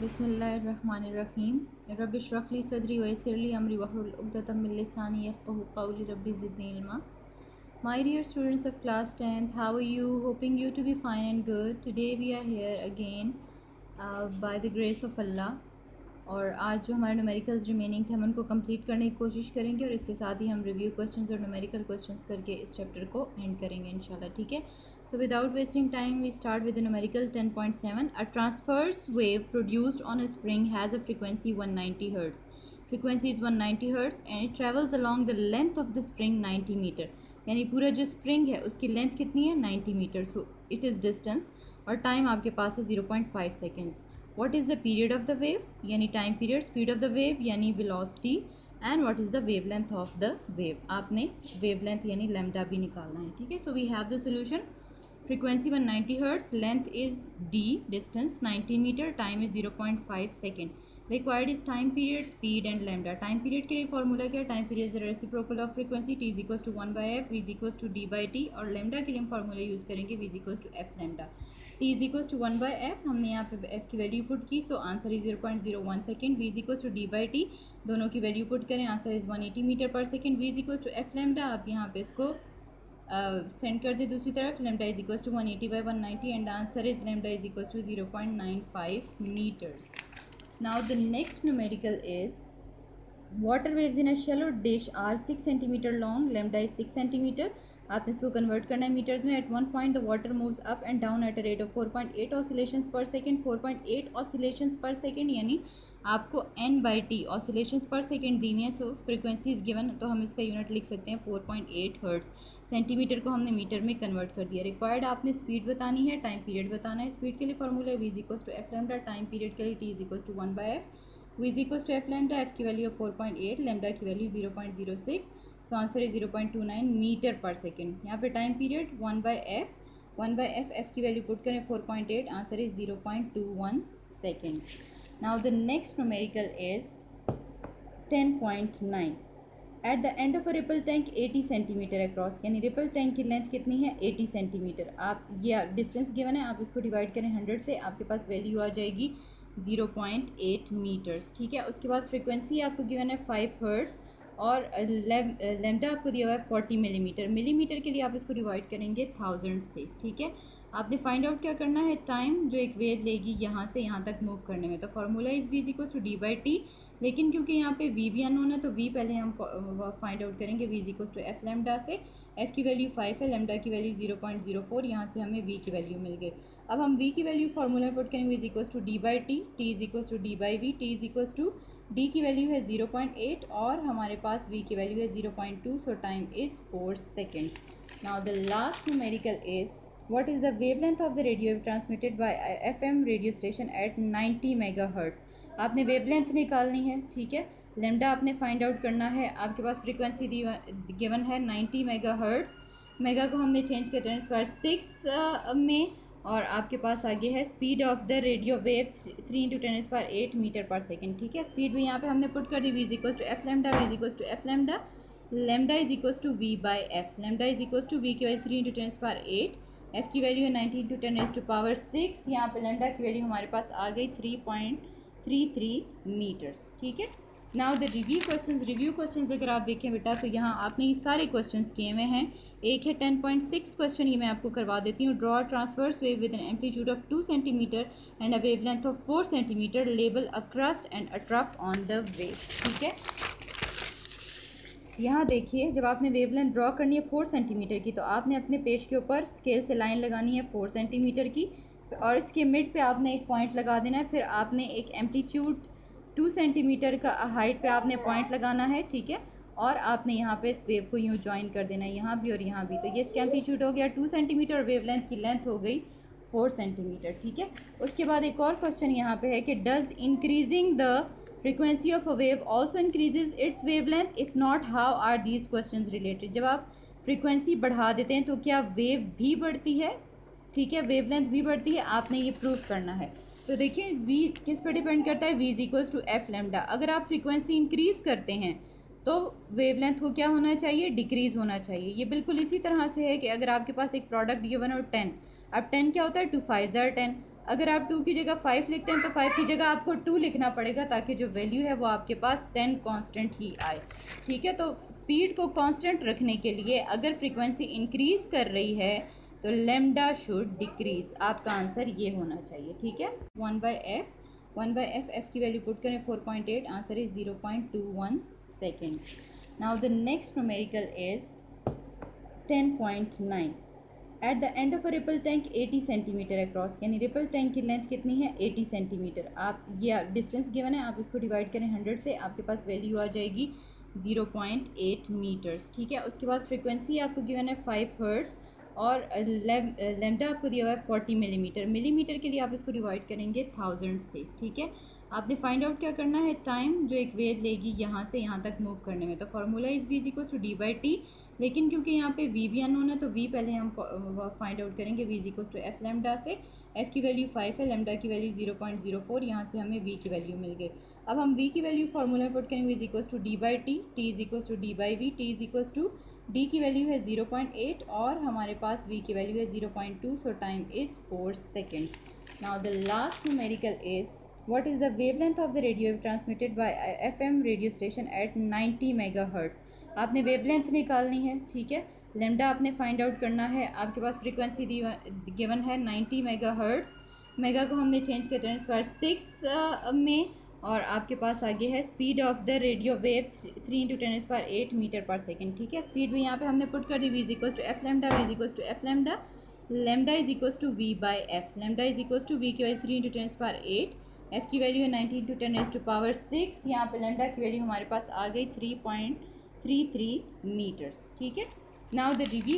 बिस्मिल्लाहिर्रहमानिर्रहीम रब्बि इश्रह ली सदरी वयस्सिर ली अमरी वहलुल उक़दतम मिन लिसानी यफ़क़हू क़ौली rabbi ज़िदनी इल्मा। My dear students of class 10th, how are you? Hoping you to be fine and good. Today we are here again by the grace of Allah. और आज जो हमारे numericals remaining थे हम उनको कंप्लीट करने की कोशिश करेंगे और इसके साथ ही हम रिव्यू क्वेश्चंस और न्यूमेरिकल क्वेश्चंस करके इस चैप्टर को एंड करेंगे इंशाल्लाह, ठीक है। So without wasting time we start with the numerical 10.7। A transverse wave produced on a spring has a frequency 190 hertz. Frequency is 190 hertz and it travels along the length of the spring 90 metre. यानी पूरा जो spring है उसकी length कितनी है? 90 metre. So it is distance और time आपके पास है 0.5 seconds. What is the period of the wave? यानी time period, speed of the wave यानी velocity, and what is the wavelength of the wave. आपने वेवलेंथ यानी लैम्डा भी निकालना है, ठीक है। So we have the solution. Frequency 190 hertz, length is d, distance 90 metre, time is 0.5 second. Required is time period, speed and lambda. Time period के लिए formula क्या है? Time period is the reciprocal of frequency, t is equals to 1/f, v is equals to d/t। और lambda के लिए हम formula use करेंगे v is equals to f lambda. t is equals to 1/f, हमने यहाँ पे f की value put की, so answer is 0.01 second. v is equals to d/t, दोनों की वैल्यू पुट करें, answer is 180 metre per second. v is equals to f lambda, आप यहाँ पे इसको सेंड कर दे दूसरी तरफ। Lambda is equals to 180/190 and the answer is lambda is equals to 0.95 metres. Now the next numerical is water waves in a shallow dish are 6 centimetre long, lambda is 6 centimetre. आपने इसको convert करना है metres में। At one point the water moves up and down at a rate of 4.8 oscillations पर second. 4.8 oscillations पर second यानी आपको n/t oscillations पर सेकेंड दी हुई है। सो फ्रीक्वेंसी इज गिवन, तो हम इसका यूनिट लिख सकते हैं 4.8 हर्ट्ज़। सेंटीमीटर को हमने मीटर में कन्वर्ट कर दिया। रिक्वायर्ड आपने स्पीड बतानी है, टाइम पीरियड बताना है। स्पीड के लिए फॉर्मूला है v is equals to f lambda, time period के लिए t is equals to 1/f, v is equals to f lambda, f की वैल्यू 4.8, लैम्डा की value 0.06, so answer is 0.29 metre per second. यहाँ पे time period 1/f, f की value put करें 4.8, answer is 0.21 second. Now the next numerical is 10.9। At the end of a ripple tank 80 centimetre across, यानी ripple tank की length कितनी है? 80 centimetre. आप ये डिस्टेंस गिवन है, आप इसको डिवाइड करें 100 से, आपके पास वैल्यू आ जाएगी 0.8 मीटर्स, ठीक है। उसके बाद फ्रीक्वेंसी आपको गिवन है 5 हर्ट्ज़ और लैम्डा आपको दिया हुआ है 40 मिलीमीटर। मिलीमीटर के लिए आप इसको डिवाइड करेंगे 1000 से, ठीक है। आपने फाइंड आउट क्या करना है? टाइम जो एक वेव लेगी यहाँ से यहाँ तक मूव करने में, तो formula is v is equals to d/t, लेकिन क्योंकि यहाँ पे v भी अननोन है तो v पहले हम फाइंड आउट करेंगे। v is equals to f lambda से, f की वैल्यू 5 है, लैम्डा की वैल्यू 0.04, यहाँ से हमें v की वैल्यू मिल गई। अब हम v की वैल्यू फार्मूला में पुट करेंगे, v is equals to d/t, t is equals to d/v, t is equals to d की वैल्यू है 0.8 और हमारे पास v की वैल्यू है 0.2, सो time is 4 seconds. Now the last numerical is what is the wavelength of the radio wave transmitted by FM radio station at 90 megahertz. आपने wavelength निकालनी है, ठीक है। लैम्डा आपने फाइंड आउट करना है। आपके पास फ्रीक्वेंसी गिवन है 90 मेगाहर्ट्ज़, मेगा को हमने चेंज किया 10⁻6 में, और आपके पास आगे है speed of the radio wave 3 × 10⁸ metre per second, ठीक है। स्पीड भी यहाँ पे हमने पुट कर दी, v is equals to f lambda, v is equals to f lambda, lambda is equals to v/f, lambda is equals to v की value 3 × 10⁸, f की वैल्यू है 19 × 10⁻6, यहाँ पे लैम्डा की वैल्यू हमारे पास आ गई 3.33 मीटर्स, ठीक है। नाउ द रिव्यू क्वेश्चंस अगर आप देखें बेटा तो यहाँ आपने ये सारे क्वेश्चंस किए हुए हैं। एक है 10.6 क्वेश्चन, ये मैं आपको करवा देती हूँ। Draw transverse wave with an amplitude of 2 centimetre and a wavelength of 4 centimetre, label a crest and a trough on the wave, ठीक है। यहाँ देखिए, जब आपने वेवलेंथ ड्रॉ करनी है 4 सेंटीमीटर की, तो आपने अपने पेज के ऊपर स्केल से लाइन लगानी है 4 सेंटीमीटर की, और इसके मिड पे आपने एक पॉइंट लगा देना है। फिर आपने एक एम्पलीट्यूड 2 सेंटीमीटर का हाइट पे आपने पॉइंट लगाना है, ठीक है। और आपने यहाँ पे इस वेव को यूँ ज्वाइन कर देना है, यहाँ भी और यहाँ भी। तो ये इसका एम्पलीट्यूड हो गया 2 सेंटीमीटर और वेवलेंथ की लेंथ हो गई 4 सेंटीमीटर, ठीक है। उसके बाद एक और क्वेश्चन यहाँ पे है कि does increasing the frequency of a wave also increases its wavelength, if not how are these questions related। जब आप फ्रीक्वेंसी बढ़ा देते हैं तो क्या वेव भी बढ़ती है, ठीक है, वेवलेंथ भी बढ़ती है, आपने ये प्रूव करना है। तो देखिए v किस पर डिपेंड करता है, v is equals to f lambda. अगर आप फ्रीक्वेंसी इंक्रीज करते हैं तो वेवलेंथ को क्या होना चाहिए? डिक्रीज होना चाहिए। ये बिल्कुल इसी तरह से है कि अगर आपके पास एक प्रोडक्ट गिवन और 10, अब 10 क्या होता है? 2 5 10, अगर आप 2 की जगह 5 लिखते हैं तो 5 की जगह आपको 2 लिखना पड़ेगा ताकि जो वैल्यू है वो आपके पास 10 कांस्टेंट ही आए। ठीक है, तो स्पीड को कांस्टेंट रखने के लिए अगर फ्रीक्वेंसी इंक्रीज कर रही है तो लेमडा शुड डिक्रीज। आपका आंसर ये होना चाहिए। ठीक है, 1/f f की वैल्यू पुट करें 4.8, answer is 0.21 second. Now the next numerical is 10.9। At the end of a ripple tank 80 centimetre across, यानी रिपल टैंक की लेंथ कितनी है 80 सेंटीमीटर। आप ये डिस्टेंस गिवन है, आप इसको डिवाइड करें 100 से, आपके पास वैल्यू आ जाएगी 0.8 मीटर्स। ठीक है, उसके बाद फ्रीक्वेंसी आपको गिवन है 5 हर्ट्ज़ और लेमडा आपको दिया हुआ है 40 मिलीमीटर। मिलीमीटर के लिए आप इसको डिवाइड करेंगे 1000 से। ठीक है, आपने फाइंड आउट क्या करना है, टाइम जो एक वेव लेगी यहाँ से यहाँ तक मूव करने में। तो formula is v equals to D by T, लेकिन क्योंकि यहाँ पे v भी अननोन है तो v पहले हम फाइंड आउट करेंगे। v equals to F lambda से, f की वैल्यू 5 है, लेमडा की वैल्यू 0.04, यहाँ से हमें v की वैल्यू मिल गई। अब हम v की वैल्यू फार्मूला में पुट करेंगे, v equals to D by T, T is equals to D by V, T is equals to d की वैल्यू है 0.8 और हमारे पास v की वैल्यू है 0.2, सो time is 4 seconds। Now the last numerical is what is the wavelength of the radio wave transmitted by FM radio station at 90 megahertz. आपने wavelength निकालनी है। ठीक है, लेमडा आपने फाइंड आउट करना है। आपके पास फ्रीक्वेंसी गिवन है 90 मेगाहर्ट्ज़, मेगा को हमने चेंज किया 10⁻6 में, और आपके पास आगे है speed of the radio wave 3 × 10⁸ metre per second. ठीक है, स्पीड भी यहाँ पे हमने पुट कर दी, v is equals to F lambda, v is equals to F lambda, lambda is equals to v by F. Lambda is equals to v की value 3 × 10⁸, F की वैल्यू है 90 × 10⁻6, यहाँ पे लेमडा की वैल्यू हमारे पास आ गई 3.33 मीटर्स। ठीक है, नाउ द रिव्यू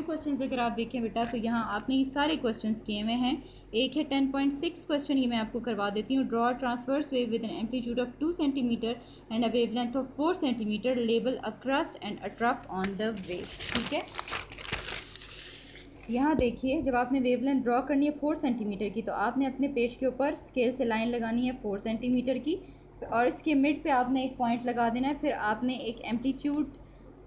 क्वेश्चंस अगर आप देखें बेटा तो यहाँ आपने ये सारे क्वेश्चंस किए हुए हैं। एक है 10.6 क्वेश्चन, ये मैं आपको करवा देती हूँ। Draw transverse wave with an amplitude of 2 centimetre and a wavelength of 4 centimetre, label a crest and a trough on the wave. ठीक है, यहाँ देखिए, जब आपने वेवलेंथ ड्रॉ करनी है 4 सेंटीमीटर की तो आपने अपने पेज के ऊपर स्केल से लाइन लगानी है 4 सेंटीमीटर की, और इसके मिड पे आपने एक पॉइंट लगा देना है। फिर आपने एक एम्पलीट्यूड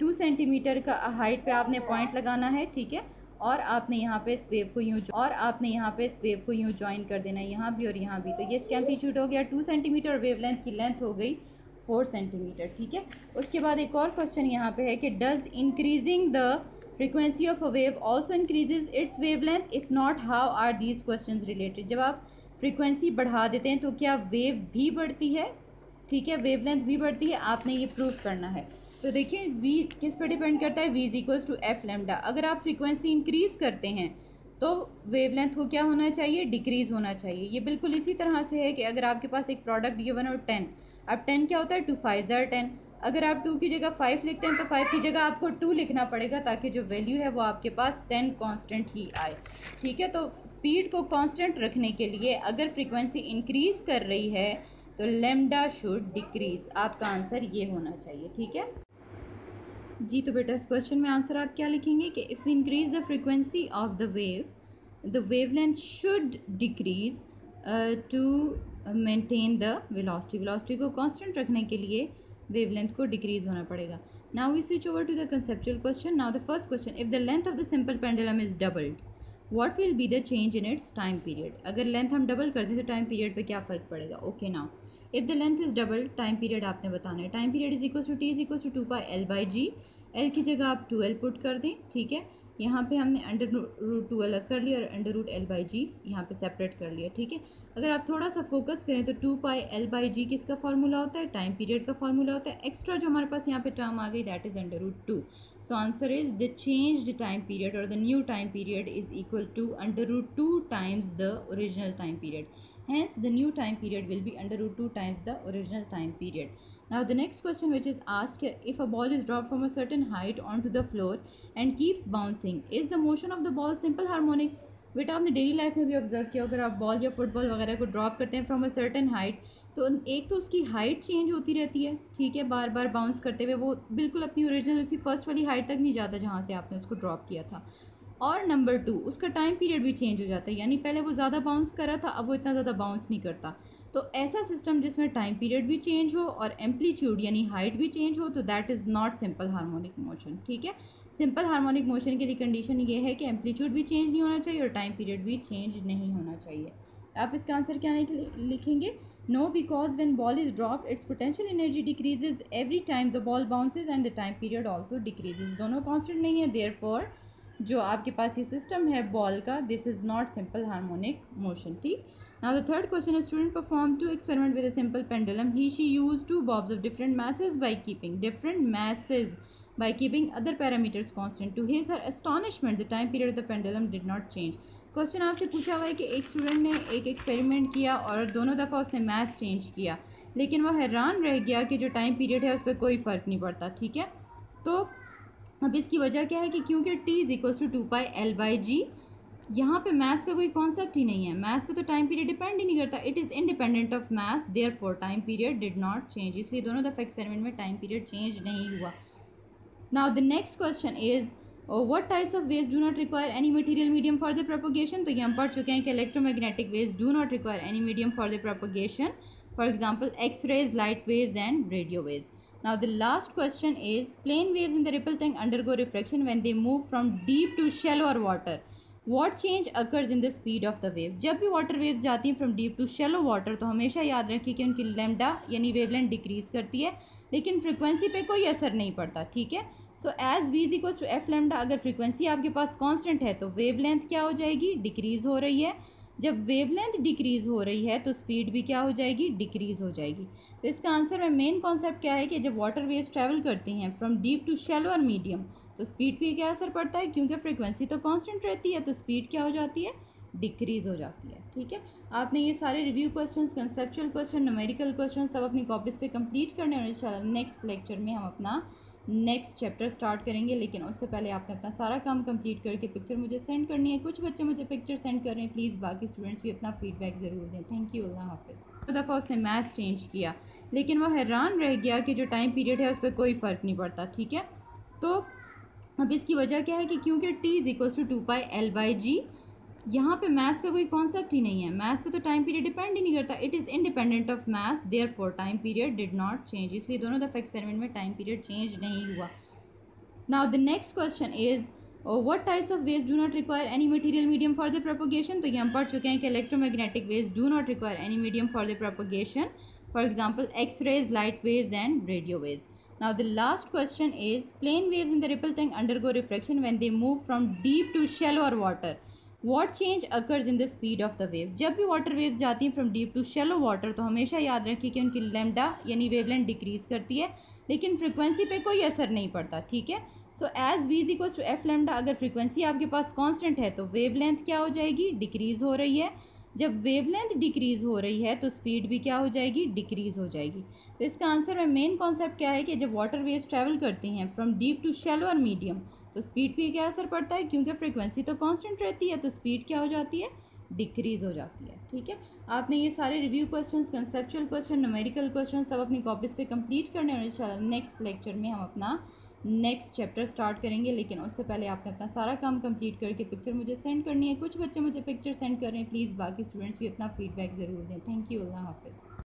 2 सेंटीमीटर का हाइट पे आपने पॉइंट लगाना है। ठीक है, और आपने यहाँ पे इस वेव को यूँ ज्वाइन कर देना है, यहाँ भी और यहाँ भी। तो ये इसका एम्पलीट्यूड हो गया 2 सेंटीमीटर और वेवलेंथ की लेंथ हो गई 4 सेंटीमीटर। ठीक है, उसके बाद एक और क्वेश्चन यहाँ पे है कि does increasing the frequency of a wave also increases its wavelength, if not how are these questions related। जब आप फ्रीक्वेंसी बढ़ा देते हैं तो क्या वेव भी बढ़ती है? ठीक है, वेवलेंथ भी बढ़ती है, आपने ये प्रूव करना है। तो देखिए v किस पर डिपेंड करता है, v is equals to F lambda. अगर आप फ्रीक्वेंसी इंक्रीज करते हैं तो वेवलेंथ को क्या होना चाहिए, डिक्रीज होना चाहिए। ये बिल्कुल इसी तरह से है कि अगर आपके पास एक प्रोडक्ट गिवन हो 10, अब 10 क्या होता है 2 5 are 10, अगर आप 2 की जगह 5 लिखते हैं तो 5 की जगह आपको 2 लिखना पड़ेगा ताकि जो वैल्यू है वो आपके पास 10 कांस्टेंट ही आए। ठीक है, तो स्पीड को कांस्टेंट रखने के लिए अगर फ्रीक्वेंसी इंक्रीज कर रही है तो लेमडा शुड डिक्रीज। आपका आंसर ये होना चाहिए। ठीक है जी, तो बेटा इस क्वेश्चन में आंसर आप क्या लिखेंगे कि if increase the frequency of the wavelength should decrease to maintain the velocity. Velocity को कांस्टेंट रखने के लिए वेवलेंथ को डिक्रीज होना पड़ेगा। Now we switch over to the conceptual question. Now the first question, if the length of the simple pendulum is doubled what will be the change in its time period. अगर length हम double कर दें तो time period पे क्या फ़र्क पड़ेगा। Okay, now if the length is double, time period आपने बताना है। Time period is equal to T is equal to 2πL/g। L की जगह आप 2L पुट कर दें। ठीक है, यहाँ पे हमने √2 अलग कर लिया और √L/g यहाँ पे सेपरेट कर लिया। ठीक है, अगर आप थोड़ा सा फोकस करें तो 2πL/g किसका फार्मूला होता है, टाइम पीरियड का फार्मूला होता है। एक्स्ट्रा जो हमारे पास यहाँ पे टर्म आ गई that is √2। So answer is the changed time period और the new time period is equal to √2 times the original time period. Hence, the new time period will be √2 times the original time period. Now, the next question which is asked, if a ball is dropped from a certain height onto the floor and keeps bouncing, is the motion of the ball simple harmonic? बेटा आपने daily life में भी observe किया, अगर आप ball या football वगैरह को ड्रॉप करते हैं फ्रॉम अ सर्टेन हाइट तो एक तो उसकी हाइट चेंज होती रहती है। ठीक है, बार बार बाउंस करते हुए वो बिल्कुल अपनी ओरिजिनल उसकी फर्स्ट वाली हाइट तक नहीं जाता जहाँ से आपने उसको ड्रॉप किया था। और नंबर 2, उसका टाइम पीरियड भी चेंज हो जाता है, यानी पहले वो ज़्यादा बाउंस कर रहा था, अब वो इतना ज़्यादा बाउंस नहीं करता। तो ऐसा सिस्टम जिसमें टाइम पीरियड भी चेंज हो और एम्पलीट्यूड यानी हाइट भी चेंज हो तो that is not simple harmonic motion. ठीक है, सिंपल हार्मोनिक मोशन के लिए कंडीशन ये है कि एम्पलीट्यूड भी चेंज नहीं होना चाहिए और टाइम पीरियड भी चेंज नहीं होना चाहिए। आप इसका आंसर क्या लिखेंगे? No, because when ball is dropped its potential energy decreases every time the ball bounces and the time period also decreases. दोनों कॉन्स्टेंट नहीं है, देयरफॉर जो आपके पास ये सिस्टम है बॉल का, this is not simple harmonic motion. ठीक। Now the third question, a student performed two experiment with a simple pendulum. She used two bobs of different masses by keeping other parameters constant. To his her astonishment, the time period of the pendulum did not change. Question आपसे पूछा हुआ है कि एक student ने एक experiment किया और दोनों दफ़ा उसने मैथ चेंज किया, लेकिन वह हैरान रह गया कि जो टाइम पीरियड है उस पर कोई फ़र्क नहीं पड़ता। ठीक है, तो अब इसकी वजह क्या है कि क्योंकि t is equal to 2πL/g, यहाँ पे मैथ्स का कोई कॉन्सेप्ट ही नहीं है, मैथ्स पे तो टाइम पीरियड डिपेंड ही नहीं करता, it is independent of maths, therefore time period did not change, इसलिए दोनों दफ़ा एक्सपेरिमेंट में टाइम पीरियड चेंज नहीं हुआ। Now the next question is what types of waves do not require any material medium for the propagation. तो ये हम पढ़ चुके हैं कि electromagnetic waves do not require any medium for the propagation, for example X-rays, light waves and radio waves. Now the last question is plane waves in the ripple tank undergo refraction when they move from deep to shallower water. What change occurs in the speed of the wave? जब भी water waves जाती हैं from deep to shallow water तो हमेशा याद रखिए कि उनकी लैम्डा यानी वेवलेंथ डिक्रीज करती है, लेकिन फ्रीक्वेंसी पे कोई असर नहीं पड़ता। ठीक है, so as v is equal to F lambda, अगर फ्रीक्वेंसी आपके पास कांस्टेंट है तो वेवलेंथ क्या हो जाएगी? डिक्रीज हो रही है। जब वेवलेंथ डिक्रीज हो रही है तो स्पीड भी क्या हो जाएगी? डिक्रीज हो जाएगी। तो इसका आंसर में मेन कॉन्सेप्ट क्या है कि जब वाटर वेव्स ट्रैवल करती हैं फ्रॉम डीप टू शैलो और मीडियम तो स्पीड पे क्या असर पड़ता है? क्योंकि फ्रीक्वेंसी तो कांस्टेंट रहती है तो स्पीड क्या हो जाती है? डिक्रीज हो जाती है। ठीक है, आपने ये सारे review questions, conceptual question, numerical question सब अपनी कॉपीज़ पे कंप्लीट करने और इंशाल्लाह नेक्स्ट लेक्चर में हम अपना नेक्स्ट चैप्टर स्टार्ट करेंगे, लेकिन उससे पहले आपने अपना सारा काम कंप्लीट करके पिक्चर मुझे सेंड करनी है। कुछ बच्चे मुझे पिक्चर सेंड कर रहे हैं, प्लीज़ बाकी स्टूडेंट्स भी अपना फीडबैक ज़रूर दें। थैंक यू, अल्लाह हाफिज़। तो दफ़ा उसने मैथ्स चेंज किया, लेकिन वह हैरान रह गया कि जो टाइम पीरियड है उस पर कोई फ़र्क नहीं पड़ता। ठीक है, तो अब इसकी वजह क्या है कि क्योंकि t is equal to 2πL/g, यहाँ पे मैथ्स का कोई कॉन्सेप्ट ही नहीं है, मैथ्स पे तो टाइम पीरियड डिपेंड ही नहीं करता, it is independent of maths, therefore time period did not change, इसलिए दोनों दफ़ा एक्सपेरिमेंट में टाइम पीरियड चेंज नहीं हुआ। Now the next question is what types of waves do not require any material medium for the propagation. तो ये हम पढ़ चुके हैं कि electromagnetic waves do not require any medium for the propagation, for example X-rays, light waves and radio waves. Now the last question is plane waves in the ripple tank undergo refraction when they move from deep to shallower water. What change occurs in the speed of the wave? जब भी water waves जाती हैं from deep to shallow water तो हमेशा याद रखिए कि उनकी लैम्डा यानी वेवलेंथ डिक्रीज करती है, लेकिन फ्रीक्वेंसी पे कोई असर नहीं पड़ता। ठीक है, so as v is equal to F lambda, अगर फ्रीक्वेंसी आपके पास कांस्टेंट है तो वेवलेंथ क्या हो जाएगी? डिक्रीज हो रही है। जब वेवलेंथ डिक्रीज हो रही है तो स्पीड भी क्या हो जाएगी? डिक्रीज हो जाएगी। तो इसका आंसर में मेन कॉन्सेप्ट क्या है कि जब वाटर वेव्स ट्रैवल करती हैं फ्रॉम डीप टू शैलो और मीडियम तो स्पीड पे क्या असर पड़ता है? क्योंकि फ्रीक्वेंसी तो कांस्टेंट रहती है तो स्पीड क्या हो जाती है? डिक्रीज हो जाती है। ठीक है, आपने ये सारे review questions, conceptual question, numerical question सब अपनी कॉपीज़ पे कंप्लीट करने और इंशाल्लाह नेक्स्ट लेक्चर में हम अपना नेक्स्ट चैप्टर स्टार्ट करेंगे, लेकिन उससे पहले आपने अपना सारा काम कंप्लीट करके पिक्चर मुझे सेंड करनी है। कुछ बच्चे मुझे पिक्चर सेंड कर रहे हैं, प्लीज़ बाकी स्टूडेंट्स भी अपना फीडबैक ज़रूर दें। थैंक यू, अल्लाह हाफिज़।